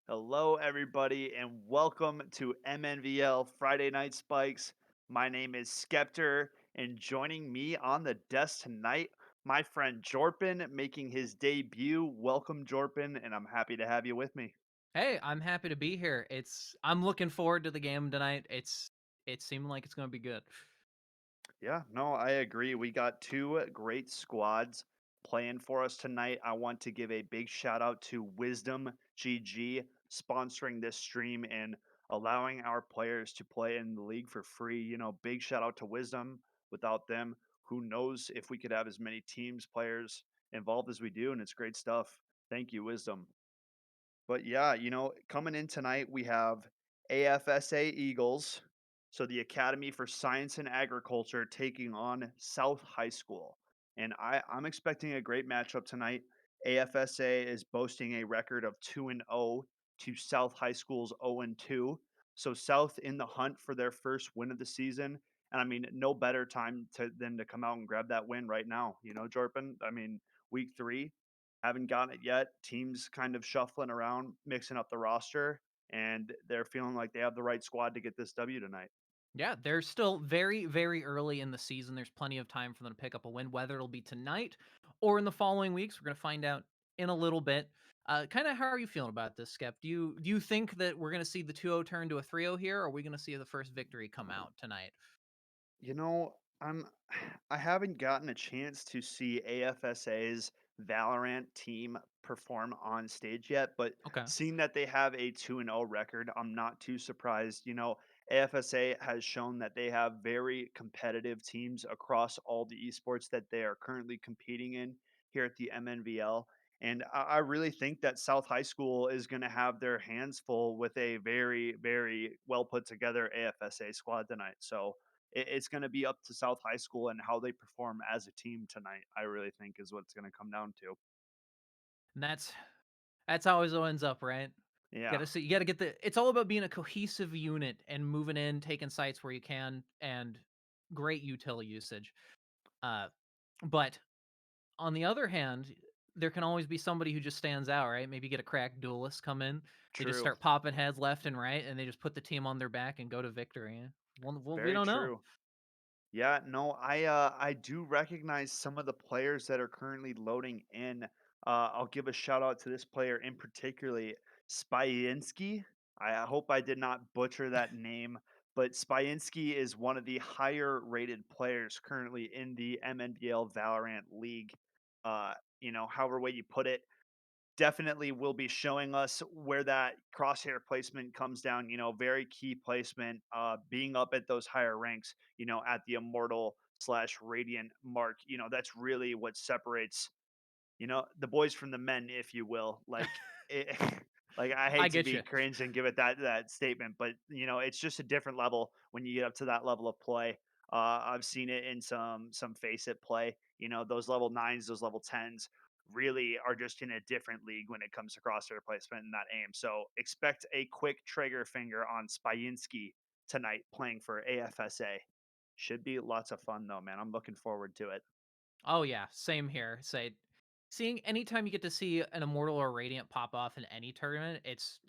Hello, everybody, and welcome to MNVL Friday Night Spikes. My name is Skeptor, and joining me on the desk tonight, my friend Jorpin making his debut. Welcome, Jorpin, and I'm happy to have you with me. Hey, I'm happy to be here. I'm looking forward to the game tonight. It seemed like it's going to be good. Yeah, no, I agree. We got two great squads playing for us tonight. I want to give a big shout out to WisdomGG sponsoring this stream and allowing our players to play in the league for free. Big shout out to Wisdom. Without them, who knows if we could have as many teams, players involved as we do, and it's great stuff. Thank you, Wisdom. But yeah, coming in tonight, we have AFSA Eagles, so the Academy for Science and Agriculture taking on South High School. And I'm expecting a great matchup tonight. AFSA is boasting a record of 2-0 to South High School's 0-2. So South in the hunt for their first win of the season. And I mean, no better time than to come out and grab that win right now, Jorpin. I mean, week 3, haven't gotten it yet. Teams kind of shuffling around, mixing up the roster, and they're feeling like they have the right squad to get this W tonight. Yeah, they're still very, very early in the season. There's plenty of time for them to pick up a win, whether it'll be tonight or in the following weeks. We're going to find out in a little bit. Kind of how are you feeling about this, Skep? Do you think that we're going to see the 2-0 turn to a 3-0 here, or are we going to see the first victory come out tonight? You know, I'm I haven't gotten a chance to see AFSA's Valorant team perform on stage yet, but Okay. seeing that they have a 2-0 record, I'm not too surprised. AFSA has shown that they have very competitive teams across all the esports that they are currently competing in here at the MNVL. And I really think that South High School is going to have their hands full with a very, very well put together AFSA squad tonight. So it's going to be up to South High School and how they perform as a team tonight. I really think is what it's going to come down to. And that's how it always ends up, right? Yeah, You gotta get it's all about being a cohesive unit and moving in, taking sites where you can, and great util usage. Uh, but on the other hand, there can always be somebody who just stands out, right? Maybe get a crack duelist come in. They just true. start popping heads left and right, and they just put the team on their back and go to victory. Well, we Very don't know. true. Yeah, no, I do recognize some of the players that are currently loading in. I'll give a shout out to this player in particularly, Spyinski. I hope I did not butcher that name, but Spyinski is one of the higher rated players currently in the MNVL Valorant League. However way you put it, definitely will be showing us where that crosshair placement comes down. Very key placement, being up at those higher ranks, at the immortal slash radiant mark. That's really what separates, the boys from the men, if you will. Like it, like I I hate to get be you. cringe and give it that statement, but it's just a different level when you get up to that level of play. I've seen it in some face it play. Those level nines, those level tens really are just in a different league when it comes to crosshair placement and that aim. So expect a quick trigger finger on Spyinski tonight playing for AFSA. Should be lots of fun though, man. I'm looking forward to it. Oh yeah, same here. Seeing anytime you get to see an immortal or radiant pop off in any tournament, it's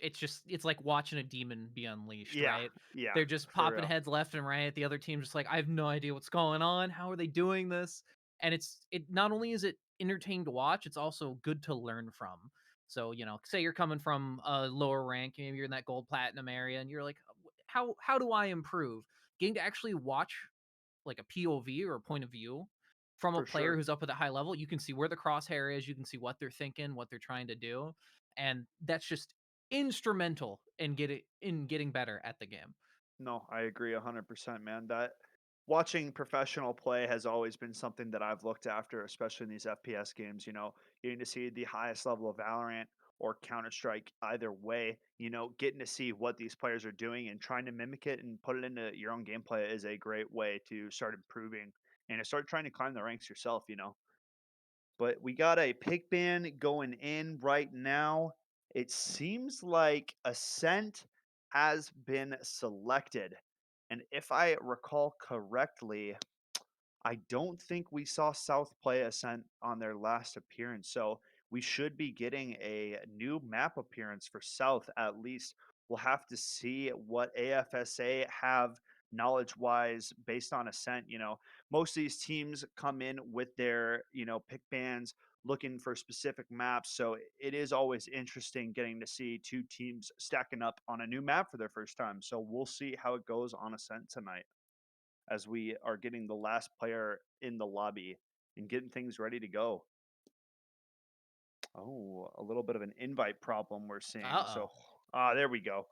like watching a demon be unleashed, Yeah, right? yeah, They're just for popping real. heads left and right. The other team's just like, I have no idea what's going on. How are they doing this? And it not only is it entertaining to watch, it's also good to learn from. So, say you're coming from a lower rank, maybe you're in that gold platinum area, and you're like, how do I improve? Getting to actually watch like a POV or a point of view from a For player sure. who's up at a high level, you can see where the crosshair is, you can see what they're thinking, what they're trying to do, and that's just instrumental in getting better at the game. No, I agree 100%, man. That watching professional play has always been something that I've looked after, especially in these FPS games. Getting to see the highest level of Valorant or Counter Strike, either way, getting to see what these players are doing and trying to mimic it and put it into your own gameplay is a great way to start improving and to start trying to climb the ranks yourself. But we got a pick ban going in right now. It seems like Ascent has been selected. And if I recall correctly, I don't think we saw South play Ascent on their last appearance. So we should be getting a new map appearance for South at least. We'll have to see what AFSA have knowledge wise based on Ascent. Most of these teams come in with their, pick bands looking for specific maps. So it is always interesting getting to see two teams stacking up on a new map for their first time. So we'll see how it goes on Ascent tonight as we are getting the last player in the lobby and getting things ready to go. Oh, a little bit of an invite problem we're seeing. Uh-oh. So, there we go.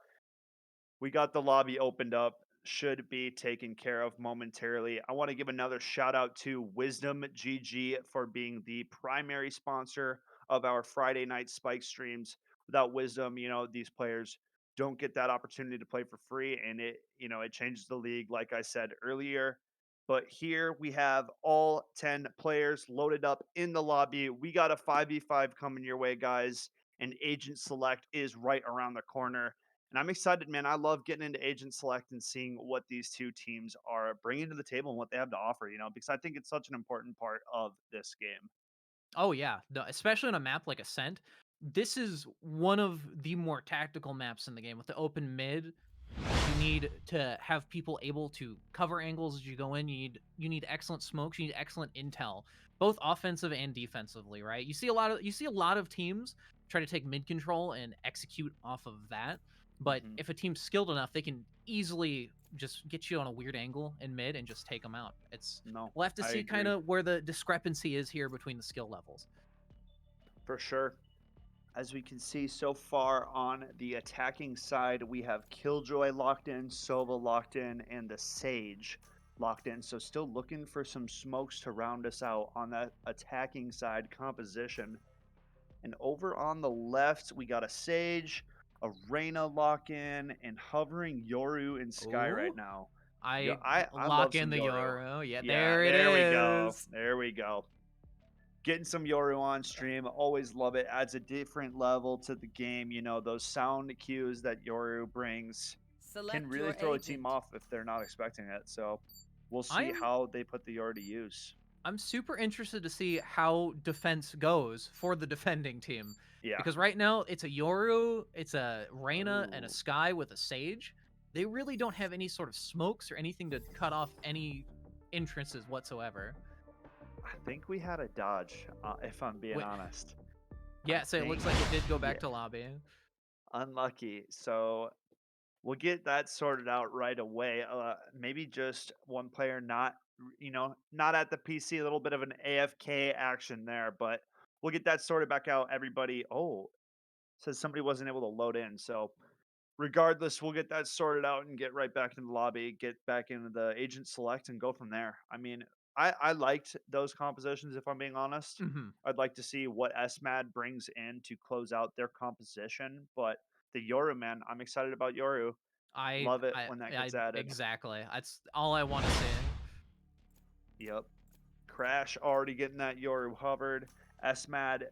We got the lobby opened up. Should be taken care of momentarily. I want to give another shout out to WisdomGG for being the primary sponsor of our Friday night Spike streams. Without Wisdom, these players don't get that opportunity to play for free, and it changes the league, like I said earlier. But here we have all 10 players loaded up in the lobby. We got a 5v5 coming your way, guys, and Agent Select is right around the corner. And I'm excited, man. I love getting into Agent Select and seeing what these two teams are bringing to the table and what they have to offer, because I think it's such an important part of this game. Oh yeah, especially on a map like Ascent. This is one of the more tactical maps in the game with the open mid. You need to have people able to cover angles as you go in. You need excellent smokes. You need excellent intel, both offensive and defensively. Right? You see a lot of teams try to take mid control and execute off of that. But Hmm. if a team's skilled enough, they can easily just get you on a weird angle in mid and just take them out. No, We'll have to I see kind agree of where the discrepancy is here between the skill levels. for sure. As we can see so far on the attacking side, we have Killjoy locked in, Sova locked in, and the Sage locked in. So still looking for some smokes to round us out on that attacking side composition. And over on the left, we got a Sage, a Reyna lock in, and hovering Yoru in Sky right Oh, now. Yeah, I I love lock in some the Yoru. Yoru. Yeah, Yeah, there it there we go. is. There we go. Getting some Yoru on stream, always love it. Adds a different level to the game. Those sound cues that Yoru brings can Select really your throw a team agent. off if they're not expecting it. So we'll see I'm how they put the Yoru to use. I'm super interested to see how defense goes for the defending team. Yeah. Because right now it's a Yoru, it's a Reyna, and a Oh, Sky with a Sage. They really don't have any sort of smokes or anything to cut off any entrances whatsoever. I think we had a dodge, if I'm being Wait, honest. I yeah, so it looks think, like it did go yeah, back to lobby. unlucky. So we'll get that sorted out right away. Maybe just one player not at the PC, a little bit of an AFK action there, but we'll get that sorted back out. Everybody, says somebody wasn't able to load in. So regardless, we'll get that sorted out and get right back into the lobby, get back into the agent select and go from there. I mean, I liked those compositions, if I'm being honest. Hmm. I'd like to see what SMAD brings in to close out their composition, but the Yoru, man, I'm excited about Yoru. I, Love it I, when that I, gets added. exactly. That's all I want to see. Yep. Crash already getting that Yoru hovered. SMAD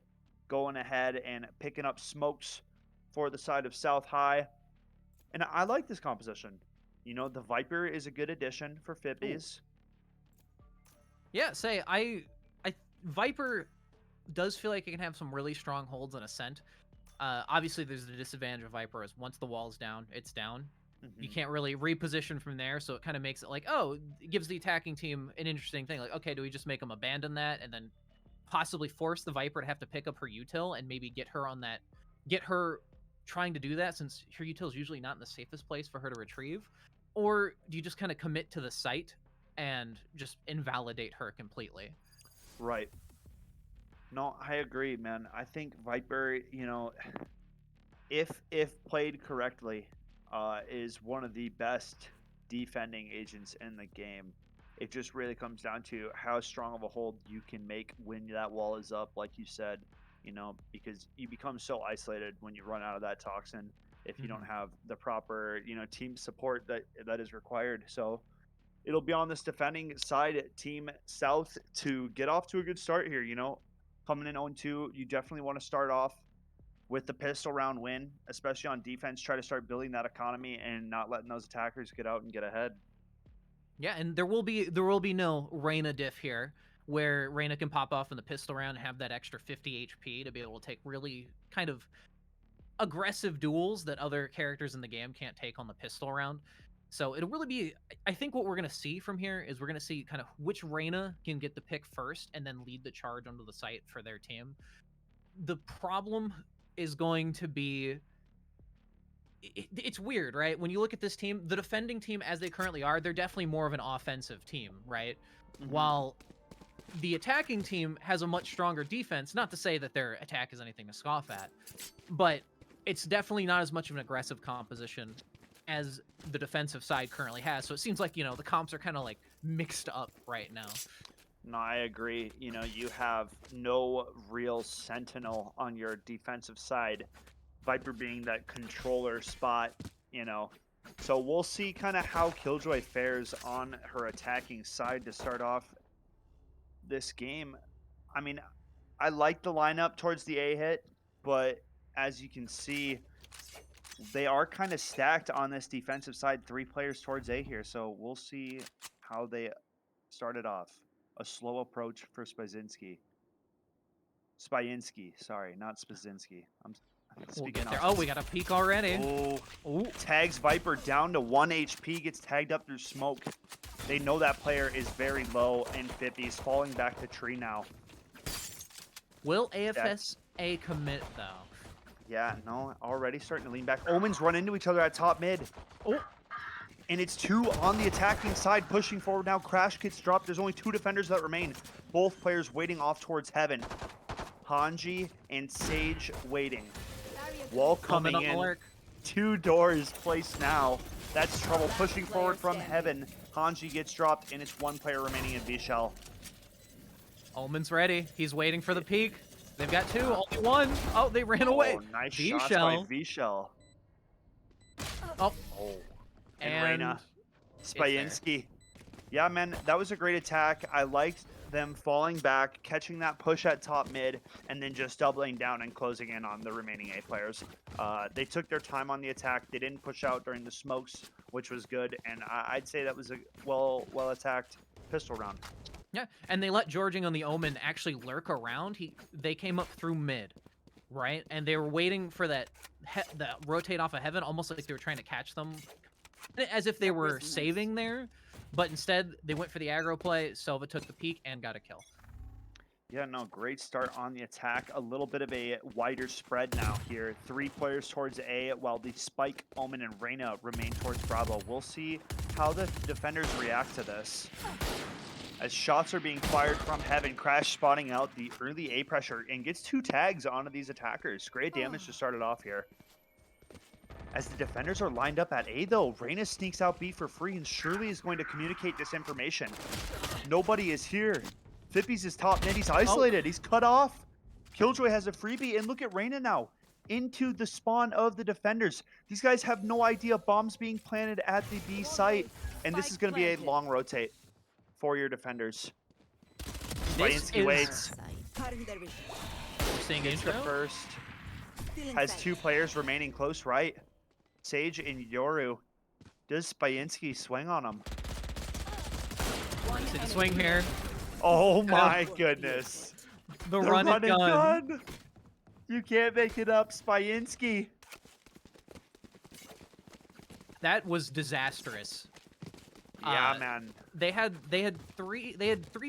going ahead and picking up smokes for the side of South High. And I like this composition. The Viper is a good addition for Ooh, Fitbies. yeah. I Viper does feel like it can have some really strong holds and ascent. Obviously, there's the disadvantage of Viper is once the wall's down, it's down. You Hmm. can't really reposition from there, so it kind of makes it like, oh, it gives the attacking team an interesting thing. Like, okay, do we just make them abandon that and then possibly force the Viper to have to pick up her util and maybe get her trying to do that since her util is usually not in the safest place for her to retrieve? Or do you just kind of commit to the site and just invalidate her completely? Right. No, I agree, man. I think Viper, if played correctly, is one of the best defending agents in the game. It just really comes down to how strong of a hold you can make when that wall is up, like you said, because you become so isolated when you run out of that toxin if you don't Hmm. have the proper, team support that is required. So it'll be on this defending side, Team South, to get off to a good start here. Coming in 0-2, you definitely want to start off with the pistol round win, especially on defense. Try to start building that economy and not letting those attackers get out and get ahead. Yeah, and there will be no Reyna diff here. where Reyna can pop off in the pistol round and have that extra 50 HP to be able to take really kind of aggressive duels that other characters in the game can't take on the pistol round. So it'll really be, I think what we're going to see from here is we're going to see kind of which Reyna can get the pick first and then lead the charge onto the site for their team. The problem is going to be, it's weird, right? When you look at this team, the defending team as they currently are, they're definitely more of an offensive team, right? While the attacking team has a much stronger defense, not to say that their attack is anything to scoff at, but it's definitely not as much of an aggressive composition as the defensive side currently has. So it seems like, the comps are kind of like mixed up right now. No, I agree. You have no real sentinel on your defensive side. Viper being that controller spot, So we'll see kind of how Killjoy fares on her attacking side to start off this game. I mean, I like the lineup towards the A hit, but as you can see, they are kind of stacked on this defensive side. 3 players towards A here, so we'll see how they started off. A slow approach for Spyinski, sorry, not Spyinski. We'll get there. Oh, we got a peek already. Oh, tags Viper down to 1 HP, gets tagged up through smoke. They know that player is very low, and 50's falling back to tree now. Will AFSA commit, though? Yeah, no, already starting to lean back. Omens run into each other at top mid. Oh, and it's 2 on the attacking side, pushing forward now. Crash gets dropped. There's only 2 defenders that remain. Both players waiting off towards heaven. Hanji and Sage waiting. Wall coming in. 2 doors placed now. That's trouble pushing forward from heaven. Hanji gets dropped, and it's 1 player remaining in V-Shell. Omen's ready. He's waiting for the peek. They've got 2, only 1. Oh, they ran away. Nice shots by V-Shell. Oh. And Reyna. Spyinski. Yeah, man, that was a great attack. I liked them falling back, catching that push at top mid, and then just doubling down and closing in on the remaining A players. They took their time on the attack. They didn't push out during the smokes, which was good, and I'd say that was a well-attacked pistol round. Yeah, and they let Georging on the Omen actually lurk around. They came up through mid, right? And they were waiting for that rotate off of heaven, almost like they were trying to catch them, as if they were saving there. But instead, they went for the aggro play. Silva took the peek and got a kill. Yeah, no, great start on the attack. A little bit of a wider spread now here. 3 players towards A, while the Spike, Omen, and Reyna remain towards Bravo. We'll see how the defenders react to this. As shots are being fired from heaven, Crash spotting out the early A pressure and gets 2 tags onto these attackers. Great damage to start it off here. As the defenders are lined up at A, though, Reyna sneaks out B for free and surely is going to communicate this information. Nobody is here. Fippies is top mid. He's isolated. He's cut off. Killjoy has a freebie, and look at Reyna now. Into the spawn of the defenders. These guys have no idea bombs being planted at the B site, and this is going to be a long rotate for your defenders. Spyinski waits. Gets the first. Has 2 players remaining close right. Sage and Yoru. Does Spyinski swing on him? See the swing here. Oh my goodness. The run and gun. You can't make it up, Spyinski. That was disastrous. Yeah, man. They had 3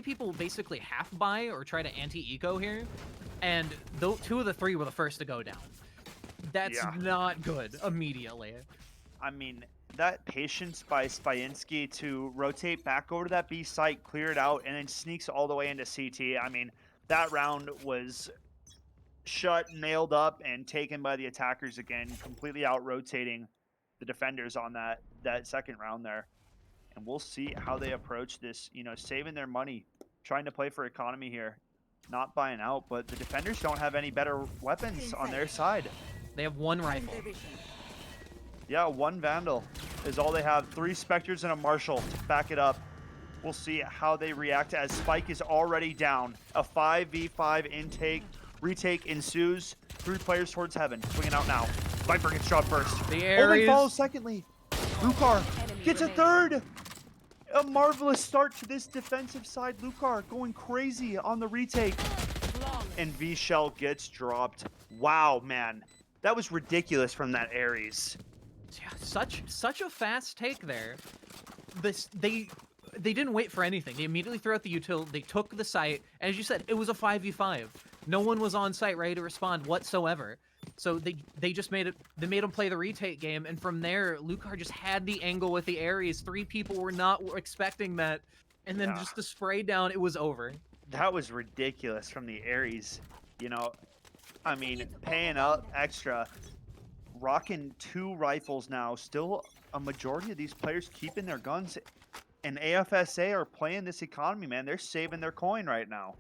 people basically half buy or try to anti-eco here, and 2 of the 3 were the first to go down. That's not good immediately. I mean, that patience by Spyinski to rotate back over to that B site, clear it out, and then sneaks all the way into CT. I mean, that round was shut, nailed up, and taken by the attackers again, completely out-rotating the defenders on that second round there. And we'll see how they approach this, saving their money, trying to play for economy here. Not buying out, but the defenders don't have any better weapons on their side. They have 1 rifle. Yeah, 1 Vandal is all they have. 3 Spectres and a Marshal. Back it up. We'll see how they react as Spike is already down. A 5v5 retake ensues. 3 players towards heaven. Swinging out now. Viper gets shot first. The Ares Only follows secondly. Rukar gets a 3rd. A marvelous start to this defensive side. Lucar going crazy on the retake. And V-Shell gets dropped. Wow, man. That was ridiculous from that Ares. Yeah, such a fast take there. They didn't wait for anything. They immediately threw out the util. They took the site. As you said, it was a 5v5. No one was on site ready to respond whatsoever. So they just made it. They made him play the retake game, and from there, Lucar just had the angle with the Ares. 3 people were not expecting that, and then just the spray down. It was over. That was ridiculous from the Ares. You know, I mean, paying up extra, rocking 2 rifles now. Still, a majority of these players keeping their guns, and AFSA are playing this economy, man. They're saving their coin right now.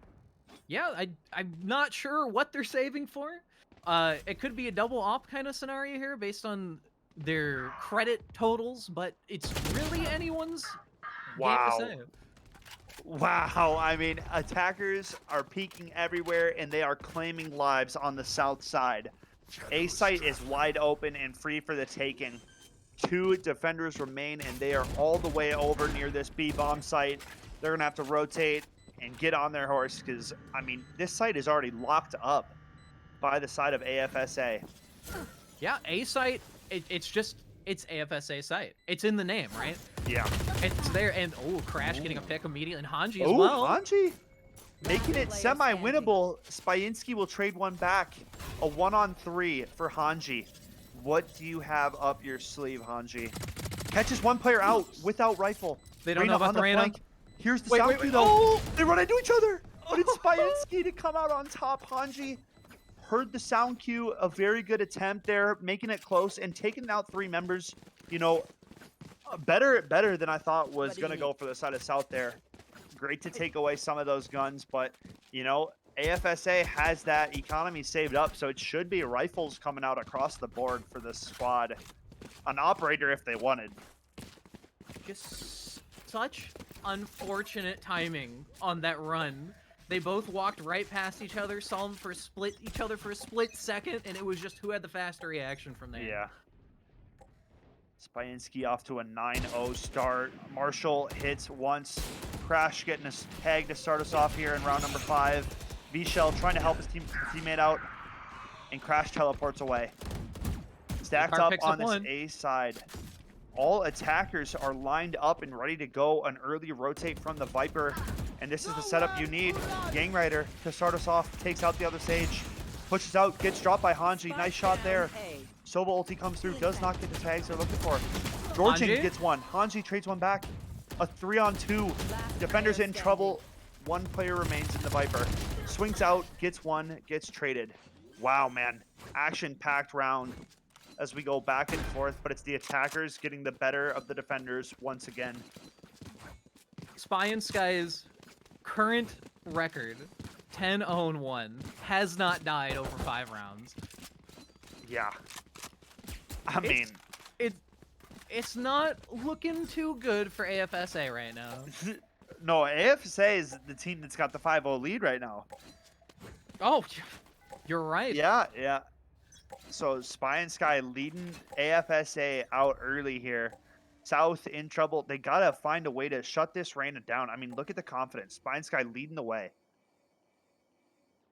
Yeah, I'm not sure what they're saving for. It could be a double op kind of scenario here based on their credit totals, but it's really anyone's game to say. Wow, I mean, attackers are peeking everywhere, and they are claiming lives on the south side. A site is wide open and free for the taking. 2 defenders remain, and they are all the way over near this B-bomb site. They're going to have to rotate and get on their horse because, I mean, this site is already locked up by the side of AFSA. Yeah, A site, it's AFSA site. It's in the name, right? Yeah. It's there, and Crash getting a pick immediately, and Hanji as Oh, well. Hanji making it semi-winnable. Spyinski will trade one back. A 1-on-3 for Hanji. What do you have up your sleeve, Hanji? Catches 1 player out without rifle. They don't know about the Reyna. Here's the sound cue, though. Oh! They run into each other. But it's Spyinski to come out on top. Hanji heard the sound cue. A very good attempt there, making it close and taking out 3 members. You know, better than I thought was going to go for the side of South there. Great to take away some of those guns, but, you know, AFSA has that economy saved up, so it should be rifles coming out across the board for this squad. An operator if they wanted. Just such unfortunate timing on that run. They both walked right past each other, saw them for each other for a split second, and it was just who had the faster reaction from there. Yeah. Spyinski off to a 9-0 start. Marshall hits once. Crash getting a tag to start us off here in round number 5. V-Shell trying to help his teammate out, and Crash teleports away. Stacked up on this A side. All attackers are lined up and ready to go. An early rotate from the Viper, and this is the setup you need. Gang Rider to start us off, takes out the other Sage. Pushes out, gets dropped by Hanji. Nice shot there. Sova ulti comes through, does not get the tags they're looking for. Georgian gets one. Hanji trades one back. A 3-on-2. Defenders in trouble. 1 player remains in the Viper. Swings out, gets one, gets traded. Wow, man. Action-packed round as we go back and forth, but it's the attackers getting the better of the defenders once again. Spyinski's current record, 10-0-1, has not died over 5 rounds. Yeah. I mean, it's not looking too good for AFSA right now. No, AFSA is the team that's got the 5-0 lead right now. Oh, you're right. Yeah, yeah. So Spyinski leading AFSA out early here. South in trouble. They got to find a way to shut this Reyna down. I mean, look at the confidence. Spyinski leading the way.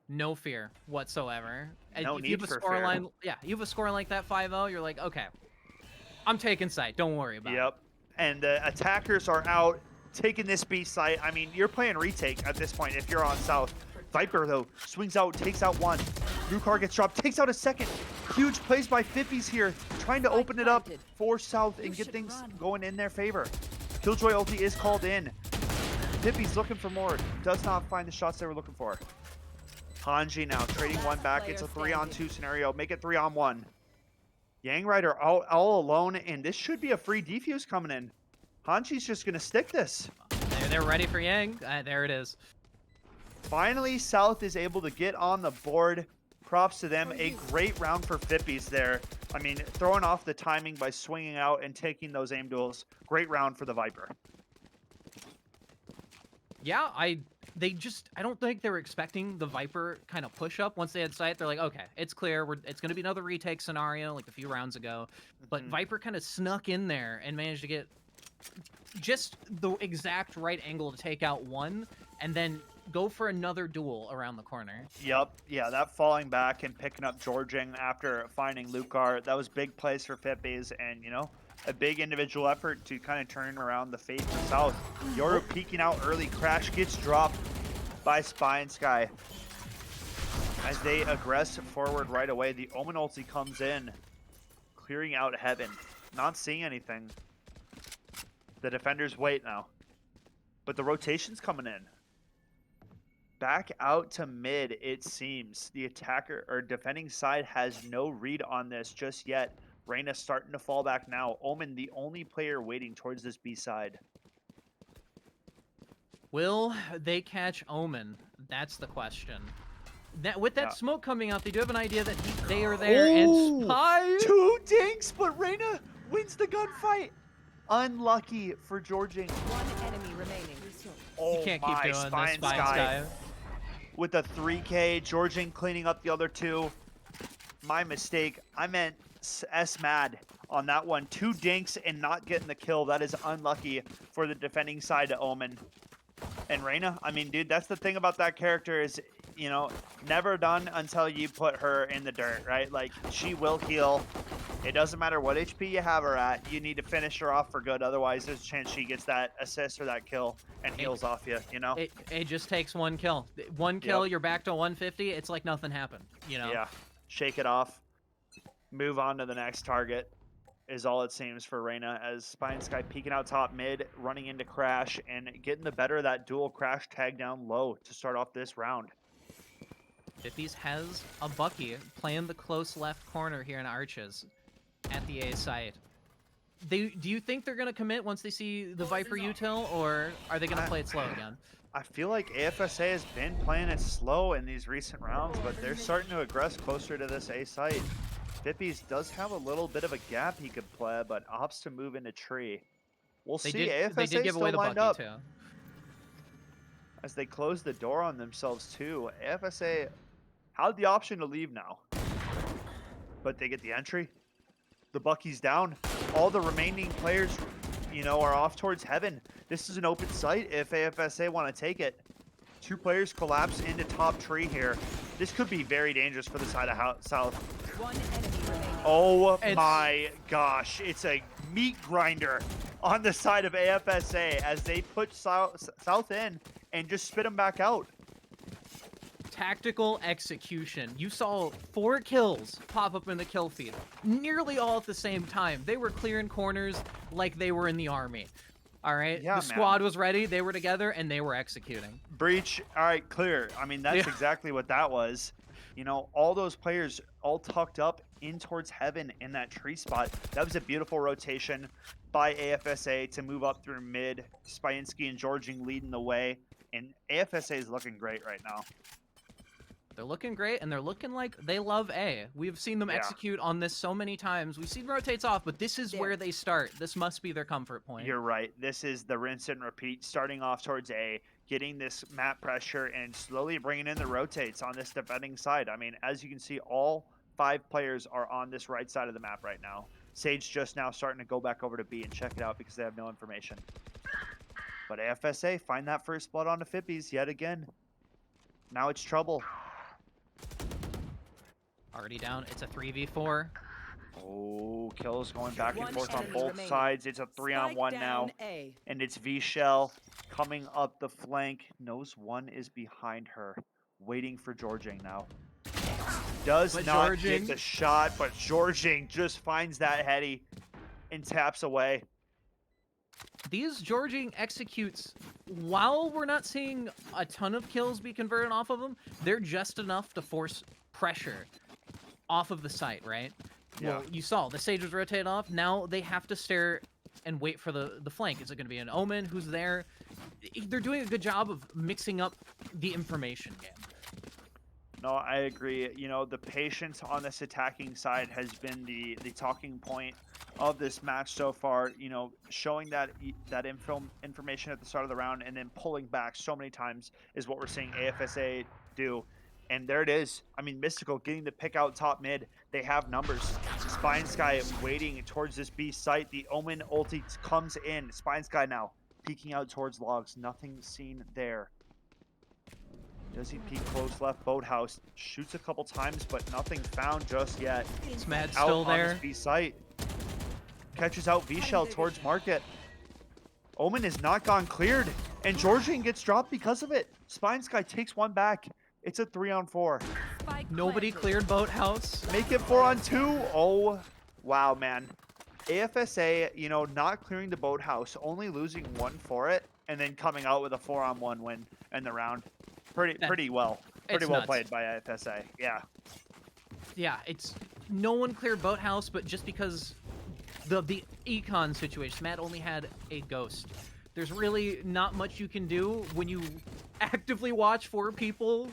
No fear whatsoever. No if need you have a for scoreline, fear. yeah, you have a score like that 5-0, you're like, okay, I'm taking site. Don't worry about it. Yep. And the attackers are out taking this B site. I mean, you're playing retake at this point if you're on South. Viper, though, swings out, takes out 1. Lucar gets dropped, takes out a 2nd. Huge plays by Fippies here, trying to open it up for South and get things going in their favor. Killjoy ulti is called in. Fippies looking for more. Does not find the shots they were looking for. Hanji now trading 1 back. It's a 3-on-2 scenario. Make it 3-on-1. Yang Rider all alone, and this should be a free defuse coming in. Hanji's just going to stick this. They're ready for Yang. There it is. Finally, South is able to get on the board. Props to them. A great round for Fippies there. I mean, throwing off the timing by swinging out and taking those aim duels. Great round for the Viper. Yeah, I don't think they were expecting the Viper kind of push up. Once they had sight, they're like, okay, it's clear. It's going to be another retake scenario like a few rounds ago. But Viper kind of snuck in there and managed to get just the exact right angle to take out one, and then go for another duel around the corner. Yep. Yeah, that falling back and picking up Georging after finding Lucar, that was big plays for Fitbies and, you know, a big individual effort to kind of turn around the fate for South. Yoru peeking out early. Crash gets dropped by Spy and Sky. As they aggress forward right away, the Omen ulti comes in, clearing out Heaven. Not seeing anything. The defenders wait now. But the rotation's coming in. Back out to mid, it seems. The attacker or defending side has no read on this just yet. Reyna starting to fall back now. Omen, the only player waiting towards this B side. Will they catch Omen? That's the question. With that smoke coming out, they do have an idea that they are there, and Spy... 2 dinks, but Reyna wins the gunfight. Unlucky for Georging. One enemy remaining. Oh, you can't keep doing Spy this, and Spy and Sky. With a 3K, Georging cleaning up the other 2. My mistake. I meant S-Mad on that one. 2 dinks and not getting the kill. That is unlucky for the defending side to Omen. And Reyna, I mean, dude, that's the thing about that character is, you know, never done until you put her in the dirt, right? Like, she will heal. It doesn't matter what HP you have her at. You need to finish her off for good. Otherwise, there's a chance she gets that assist or that kill and heals off you, you know? It just takes one kill. One kill, you're back to 150. It's like nothing happened, you know? Yeah. Shake it off. Move on to the next target is all it seems for Reyna as Spy and Sky peeking out top mid, running into Crash, and getting the better of that dual Crash tag down low to start off this round. Fitbies has a Bucky playing the close left corner here in Arches at the A site. Do you think they're going to commit once they see the Viper util, or are they going to play it slow again? I feel like AFSA has been playing it slow in these recent rounds, but they're starting to aggress closer to this A site. Fitbies does have a little bit of a gap he could play, but opts to move into tree. We'll see. AFSA they did give away the lined Bucky up too. as they close the door on themselves too. AFSA had the option to leave now, but they get the entry. The Bucky's down. All the remaining players, you know, are off towards Heaven. This is an open site if AFSA want to take it. 2 players collapse into top tree here. This could be very dangerous for the side of South. One enemy remaining. Oh my gosh. It's a meat grinder on the side of AFSA as they put South in and just spit them back out. Tactical execution. You saw 4 kills pop up in the kill feed, nearly all at the same time. They were clearing corners like they were in the army. All right, yeah, the squad was ready, they were together, and they were executing. Breach, all right, clear. I mean, that's exactly what that was. You know, all those players all tucked up in towards Heaven in that tree spot. That was a beautiful rotation by AFSA to move up through mid. Spyansky and Georging leading the way, and AFSA is looking great right now. They're looking great, and they're looking like they love A. We've seen them execute on this so many times. We've seen rotates off, but this is where they start. This must be their comfort point. You're right. This is the rinse and repeat, starting off towards A, getting this map pressure, and slowly bringing in the rotates on this defending side. I mean, as you can see, all 5 players are on this right side of the map right now. Sage just now starting to go back over to B and check it out because they have no information. But AFSA find that first blood onto Fitbies yet again. Now it's trouble. Already down. It's a 3v4. Oh, kills going back and forth on both sides. It's a 3-on-1 now. A. And it's V-Shell coming up the flank. Knows one is behind her. Waiting for Georging now. Does not get the shot, but Georging just finds that heady and taps away. These Georging executes, while we're not seeing a ton of kills be converted off of them, they're just enough to force pressure off of the site, right? Yeah. Well, you saw the Sage was rotated off. Now they have to stare and wait for the flank. Is it going to be an Omen who's there? They're doing a good job of mixing up the information game. No, I agree. You know, the patience on this attacking side has been the talking point of this match so far. You know, showing that information at the start of the round and then pulling back so many times is what we're seeing AFSA do. And there it is. I mean, Mystical getting the pick out top mid. They have numbers. Spine Sky waiting towards this B site. The Omen ulti comes in. Spine Sky now peeking out towards logs. Nothing seen there. Does he peek close left? Boathouse shoots a couple times, but nothing found just yet. Smad's Out still on there. this B site. Catches out V-Shell towards market. Omen is not gone cleared, and Georgian gets dropped because of it. Spine Sky takes one back. It's a 3-on-4. Spike Nobody planted. cleared Boathouse. Make it 4-on-2. Oh, wow, man. AFSA, you know, not clearing the Boathouse, only losing one for it, and then coming out with a 4-on-1 win in the round. Pretty well It's well nuts. played by AFSA. Yeah. Yeah, it's no one cleared Boathouse, but just because the econ situation, Matt only had a ghost. There's really not much you can do when you actively watch 4 people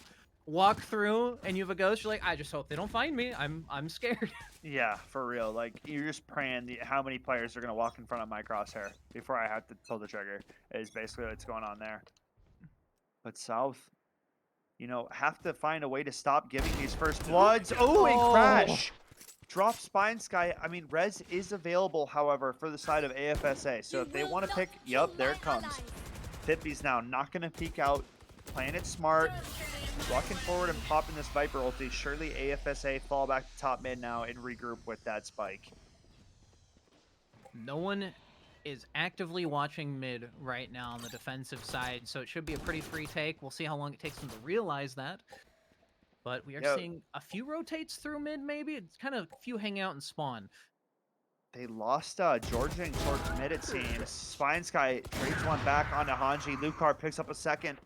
walk through and you have a ghost. You're like, I just hope they don't find me. I'm scared. Yeah, for real. Like, you're just praying how many players are going to walk in front of my crosshair before I have to pull the trigger is basically what's going on there. But South, you know, have to find a way to stop giving these first bloods. Oh, and Crash! Drop Spine Sky. I mean, Res is available, however, for the side of AFSA. So if they want to pick, yep, there it comes. Pippi's now not going to peek out, playing it smart, walking forward and popping this Viper ulti. Surely AFSA fall back to top mid now and regroup with that spike. No one is actively watching mid right now on the defensive side, so it should be a pretty free take. We'll see how long it takes them to realize that. But we are seeing a few rotates through mid, maybe. It's kind of a few hang out and spawn. They lost Georgian towards mid, it seems. Spine Sky trades one back onto Hanji. Lucar picks up a second.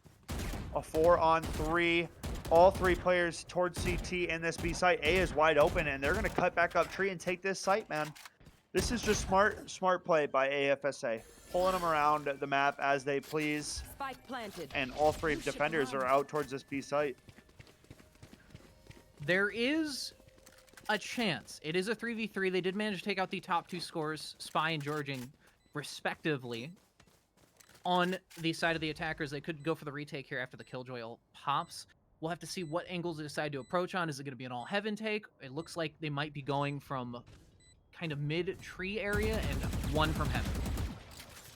A 4-on-3. All 3 players towards CT in this B site. A is wide open, and they're going to cut back up tree and take this site, man. This is just smart play by AFSA. Pulling them around the map as they please. Spike planted. And all 3 defenders are out towards this B site. There is a chance. It is a 3v3. They did manage to take out the top 2 scores, Spy and Georging, respectively. On the side of the attackers, they could go for the retake here after the Killjoy ult pops. We'll have to see what angles they decide to approach on. Is it going to be an all-heaven take? It looks like they might be going from kind of mid-tree area and one from heaven.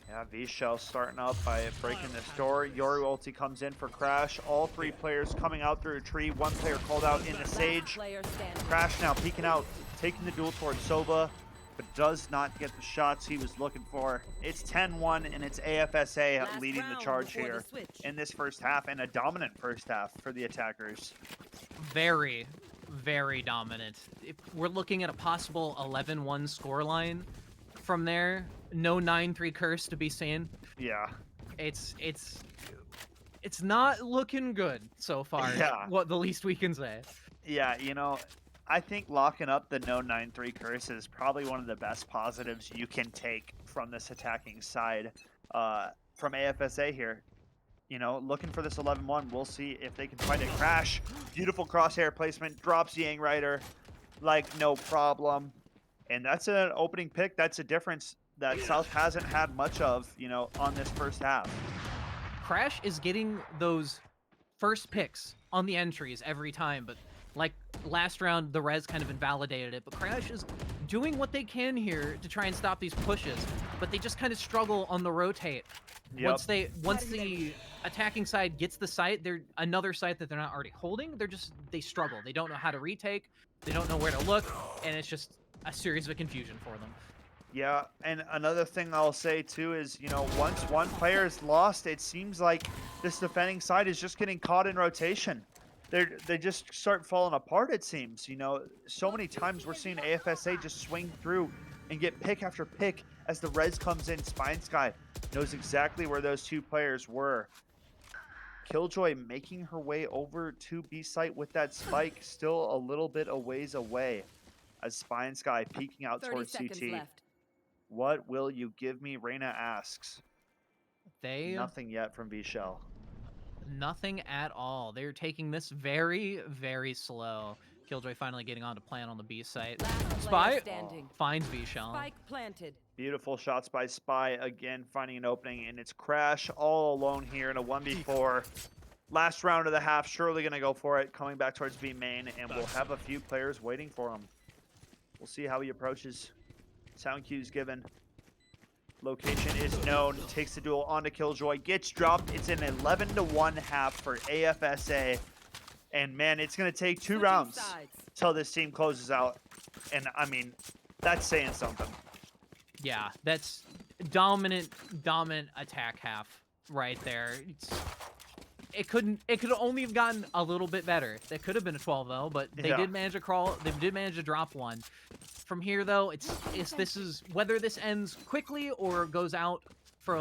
Yeah, V-Shell starting up by breaking this door. Yoru ulti comes in for Crash. All 3 players coming out through a tree. 1 player called out in the Sage. Crash now peeking out, taking the duel towards Sova, but does not get the shots he was looking for. It's 10-1, and it's AFSA leading the charge here in this first half, and a dominant first half for the attackers. Very, very dominant. If we're looking at a possible 11-1 scoreline from there. No 9-3 curse to be seen. Yeah. It's not looking good so far. Yeah. What the least we can say. Yeah, you know, I think locking up the no 9-3 curse is probably one of the best positives you can take from this attacking side from AFSA here. You know, looking for this 11-1. We'll see if they can find it. Crash. Beautiful crosshair placement. Drops Yang Rider like no problem. And that's an opening pick. That's a difference that South hasn't had much of, you know, on this first half. Crash is getting those first picks on the entries every time, but like last round, the res kind of invalidated it. But Crash is doing what they can here to try and stop these pushes, but they just kind of struggle on the rotate. Yep. Once the attacking side gets the site, they're another site that they're not already holding. They struggle. They don't know how to retake. They don't know where to look, and it's just a series of confusion for them. Yeah, and another thing I'll say too is, you know, once one player is lost, it seems like this defending side is just getting caught in rotation. They just start falling apart, it seems. You know, so many times we're seeing AFSA just swing through and get pick after pick as the res comes in. Spine Sky knows exactly where those 2 players were. Killjoy making her way over to B site with that spike, still a little bit a ways away as Spine Sky peeking out towards CT. Left. What will you give me? Reyna asks. Nothing yet from V-Shell. Nothing at all. They're taking this very, very slow. Killjoy finally getting on to plan on the B site. Spy finds V-Shell. Spike planted. Beautiful shots by Spy. Again, finding an opening, and it's Crash all alone here in a 1v4. Last round of the half, surely going to go for it. Coming back towards B main, and we'll have a few players waiting for him. We'll see how he approaches. Sound cue's given. Location is known. Takes the duel onto Killjoy. Gets dropped. It's an 11-1 half for AFSA. And man, it's going to take 2 rounds till this team closes out. And I mean, that's saying something. Yeah, that's dominant attack half right there. It could only have gotten a little bit better. That could have been a 12 though, but they did manage to crawl. They did manage to drop one. From here though, this is whether this ends quickly or goes out for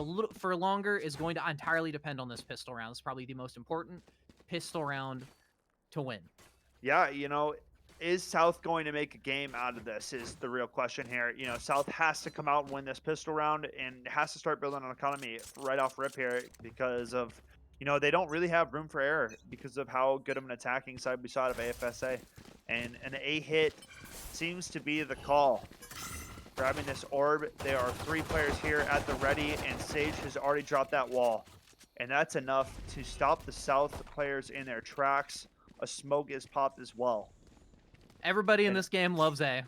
longer is going to entirely depend on this pistol round. It's probably the most important pistol round to win. Yeah, you know, is South going to make a game out of this is the real question here. You know, South has to come out and win this pistol round and has to start building an economy right off rip here because of, you know, they don't really have room for error because of how good of an attacking side by side of AFSA. And an A hit seems to be the call. Grabbing this orb, there are 3 players here at the ready, and Sage has already dropped that wall. And that's enough to stop the South players in their tracks. A smoke is popped as well. Everybody in this game loves A.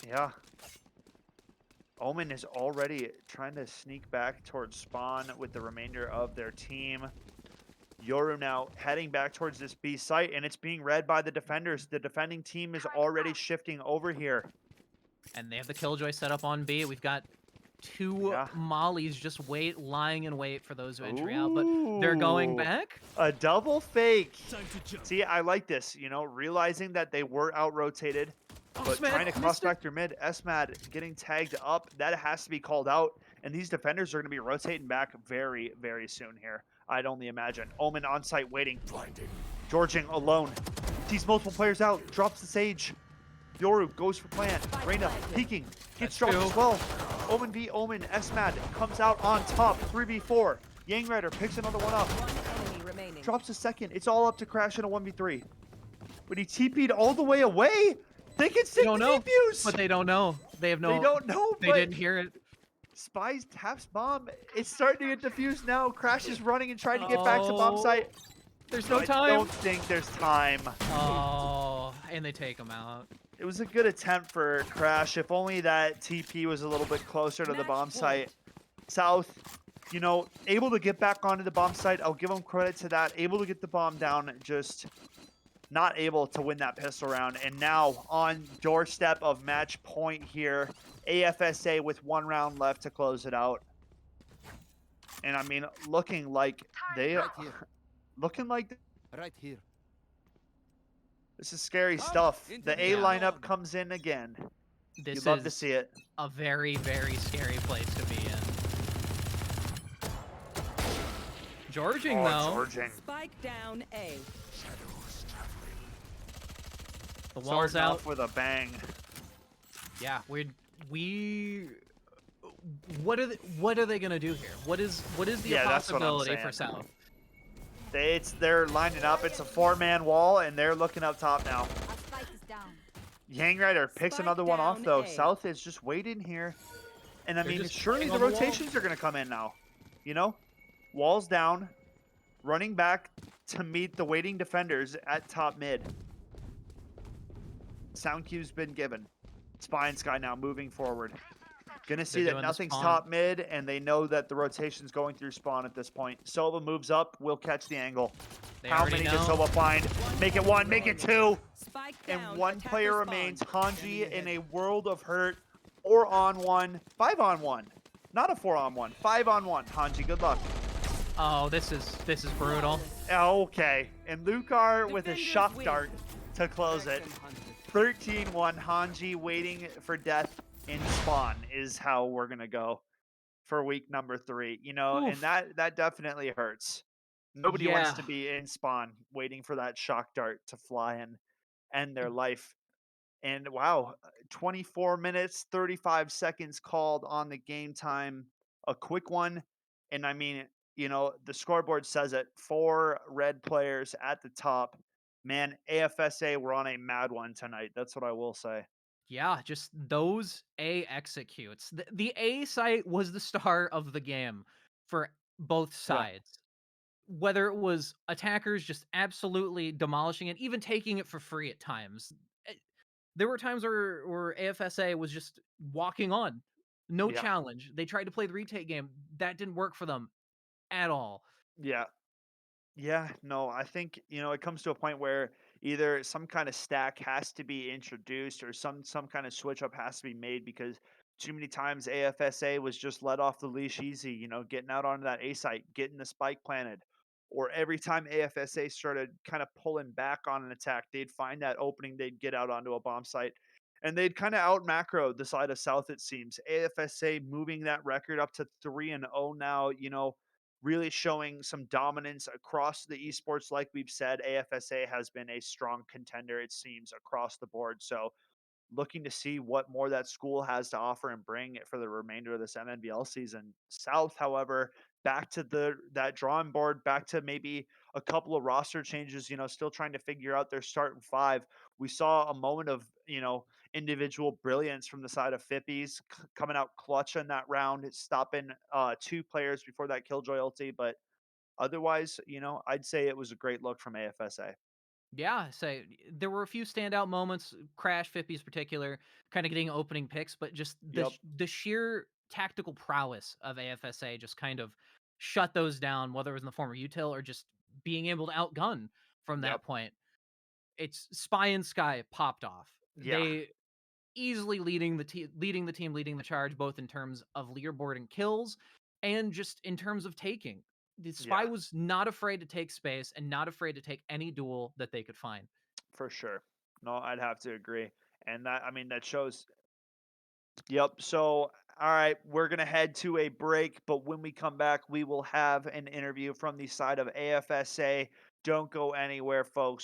Yeah. Omen is already trying to sneak back towards spawn with the remainder of their team. Yoru now heading back towards this B site, and it's being read by the defenders. The defending team is already shifting over here. And they have the Killjoy set up on B. We've got 2 mollies just lying in wait for those who entry out, but they're going back. A double fake. See, I like this, you know, realizing that they were out-rotated, but trying to cross back through mid. SMAD getting tagged up. That has to be called out, and these defenders are going to be rotating back very, very soon here. I'd only imagine. Omen on site waiting. Georging alone. Sees multiple players out. Drops the Sage. Yoru goes for plant. Reyna peeking. Gets dropped as well. Omen v Omen. SMAD comes out on top. 3v4. Yang Rider picks another one up. Drops a second. It's all up to Crash in a 1v3. But he TP'd all the way away. They can stick the defuse. But they don't know. They have no. They don't know. They didn't hear it. Spies taps bomb. It's starting to get diffused now. Crash is running and trying to get back to bomb site. There's no time. I don't think there's time. Oh, and they take him out. It was a good attempt for Crash. If only that TP was a little bit closer to the bomb site. South, you know, able to get back onto the bomb site. I'll give them credit to that. Able to get the bomb down, just not able to win that pistol round. And now on doorstep of match point here, AFSA with 1 round left to close it out. And I mean, looking like they are looking like right here. This is scary stuff. The A lineup comes in again. This You'd love to see it. A very, very scary place to be in. Georging though. Georging. Spike down A. The wall's out with a bang. Yeah, what are they gonna do here? What is the possibility for South? They're lining up. It's a 4-man wall, and they're looking up top now. Yang Rider picks another one off though. South is just waiting here, and I mean, surely the rotations are gonna come in now. You know, walls down, running back to meet the waiting defenders at top mid. Sound cue's been given. Spy and Sky now moving forward. Gonna see that nothing's top mid, and they know that the rotation's going through spawn at this point. Sova moves up, will catch the angle. How many does Sova find? Make it 1, make it 2. And 1 player remains. Hanji in a world of hurt. 4-on-1, 5-on-1. Not a 4-on-1, 5-on-1. Hanji, good luck. Oh, this is brutal. Okay, and Lucar with a shock dart to close it. 13-1. Hanji waiting for death in spawn is how we're gonna go for week number 3. You know, and that definitely hurts. Nobody wants to be in spawn waiting for that shock dart to fly and end their life. And wow, 24 minutes 35 seconds called on the game time. A quick one. And I mean, you know, the scoreboard says it. 4 red players at the top. Man, AFSA, we're on a mad one tonight. That's what I will say. Yeah, just those A executes. The A site was the star of the game for both sides. Whether it was attackers just absolutely demolishing it, even taking it for free at times. There were times where AFSA was just walking on, no Yeah. challenge. They tried to play the retake game. That didn't work for them at all. Yeah. Yeah, no, I think, it comes to a point where either some kind of stack has to be introduced or some kind of switch up has to be made because too many times AFSA was just let off the leash easy, getting out onto that A site, getting the spike planted. Or every time AFSA started kind of pulling back on an attack, they'd find that opening, they'd get out onto a bomb site. And they'd kind of out macro the side of South, it seems. AFSA moving that record up to 3-0 now, really showing some dominance across the esports. Like we've said, AFSA has been a strong contender, it seems, across the board. So looking to see what more that school has to offer and bring it for the remainder of this MNVL season. South, however, back to that drawing board, back to maybe a couple of roster changes, still trying to figure out their starting five. We saw a moment of, individual brilliance from the side of Fippies coming out clutch in that round, stopping two players before that Killjoy ulti. But otherwise, I'd say it was a great look from AFSA. Yeah, so there were a few standout moments, Crash 50's particular, kind of getting opening picks, but just Yep. the sheer tactical prowess of AFSA just kind of shut those down, whether it was in the form of util or just being able to outgun from Yep. that point. It's Spy and Sky popped off. Yeah. They easily leading the charge, both in terms of leaderboard and kills, and just in terms of taking. The Spy Yeah. was not afraid to take space and not afraid to take any duel that they could find. For sure. No, I'd have to agree. And that, I mean, that shows. Yep. So, all right, we're going to head to a break, but when we come back, we will have an interview from the side of AFSA. Don't go anywhere, folks.